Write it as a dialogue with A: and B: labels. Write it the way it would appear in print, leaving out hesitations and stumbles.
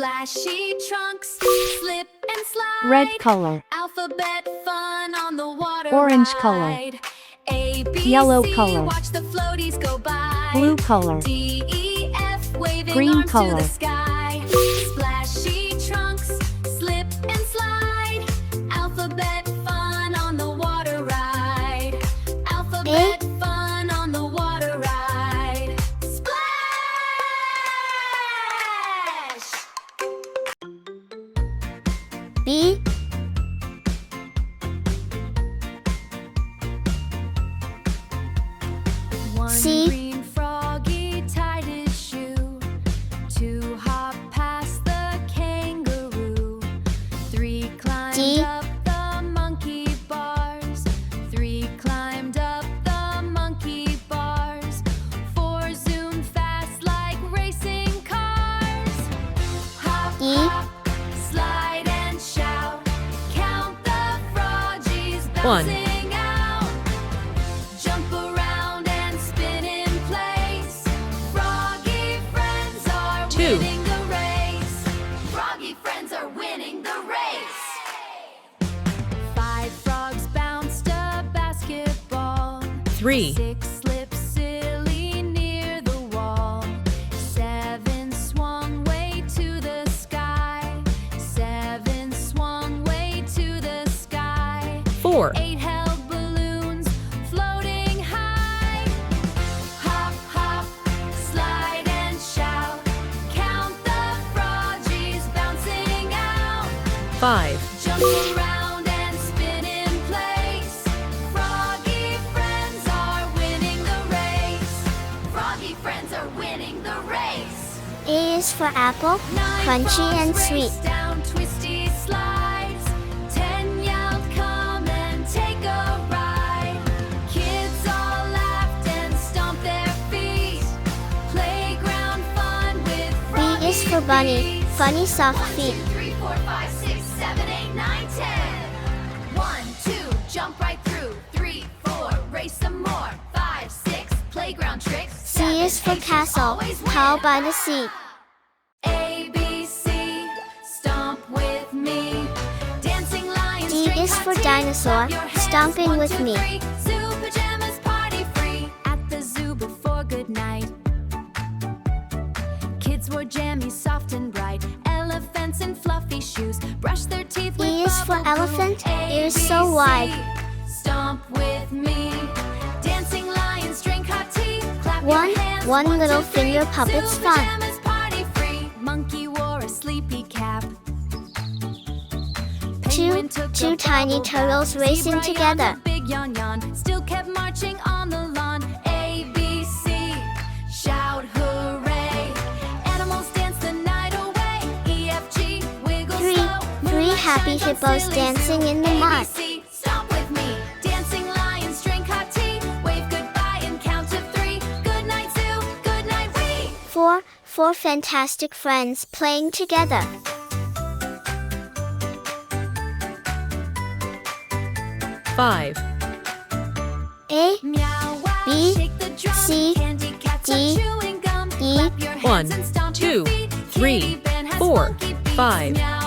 A: Splashy trunks, slip and slide.
B: Red color.
A: Alphabet fun on the water
B: Orange
A: ride.
B: color.
A: A, B,
B: Yellow
A: C,
B: color.
A: watch the floaties go by.
B: Blue color.
A: D, E, F, waving
B: Green
A: arms
B: color.
A: to the sky. Splashy trunks, slip and slide. Alphabet fun on the water ride. Alphabet fun on the water ride. Splash!
C: B,
A: One
C: C.
A: green froggy tied his shoe to hop past the kangaroo. 3 climbed
C: D.
A: up the monkey bars. 3 climbed up the monkey bars. 4 zoomed fast like racing cars. Hop,
C: E.
A: hop, slide and shout. Count the froggies
B: One.
A: bouncing out. Jump around and spin in place. Froggy friends are
B: Two.
A: winning the race. Froggy friends are winning the race. 5 frogs bounced a basketball.
B: 3.
A: 6 slipped silly near the wall. 7 swung way to the sky. 7 swung way to the sky.
B: 4.
A: 8 held balloons floating high. Hop, hop, slide and shout. Count the froggies bouncing out.
B: 5.
A: Jump around and spin in place. Froggy friends are winning the race. Froggy friends are winning the race.
C: A is for apple,
A: 9
C: crunchy
A: frogs
C: and sweet.
A: raced down twisty slides. 10 yelled, "Come and take a ride." Kids all laughed and stomped their feet. Playground fun with
C: B
A: froggy
C: is for bunny,
A: beats.
C: funny soft
A: 1, 2,
C: feet.
A: 3, 4, 5, 6, 7, 8, 9, 10. 1, 2, jump right through. 3, 4, race some more. 5, 6, playground tricks.
C: C is for castle, tall by the sea.
A: A, B, C, stomp with me. Dancing lions,
C: D
A: drink
C: is
A: hot
C: for
A: tea.
C: dinosaur,
A: Clap your hands,
C: stomping
A: 1,
C: with
A: 2,
C: me.
A: 3. Zoo pajamas, party free. At the zoo before good night. Kids wore jammies, soft and bright. Elephants in fluffy shoes. Brush their teeth with
C: E is for
A: bubble glue.
C: elephant,
A: A,
C: ears
A: B,
C: so
A: C,
C: wide.
A: stomp with me. Dancing lions, drink hot tea. Clap
C: One-
A: your hands,
C: one
A: 1,
C: little
A: 2, 3.
C: finger puppet's
A: Zoo
C: fun.
A: pajamas, party free. Monkey wore a sleepy cap. Penguin took
C: Two
A: a
C: tiny
A: bubble
C: turtles
A: bath.
C: racing
A: Zebra
C: together.
A: yawned a big yawn yawn. Still kept marching on the lawn. A, B, C, shout hooray. Animals dance the night away. E, F, G, wiggle
C: Three-
A: slow.
C: three
A: Moonlight
C: happy
A: shines on
C: hippos
A: silly
C: dancing
A: Sue.
C: in the
A: A, B,
C: mud.
A: C, stomp with me. Dancing lions drink hot tea. Wave goodbye and count to 3. Good night, Zoo. Good night, we.
C: Four fantastic friends playing together.
B: 5.
C: A,
A: Meow wow,
C: B,
A: shake the drum.
C: C,
A: Candy cats
C: D,
A: are chewing gum.
C: E,
A: Clap your hands
B: 1,
A: and stomp
B: 2,
A: your feet.
B: 3,
A: Kitty Ben has
B: 4,
A: funky beats.
B: 5,
A: Meow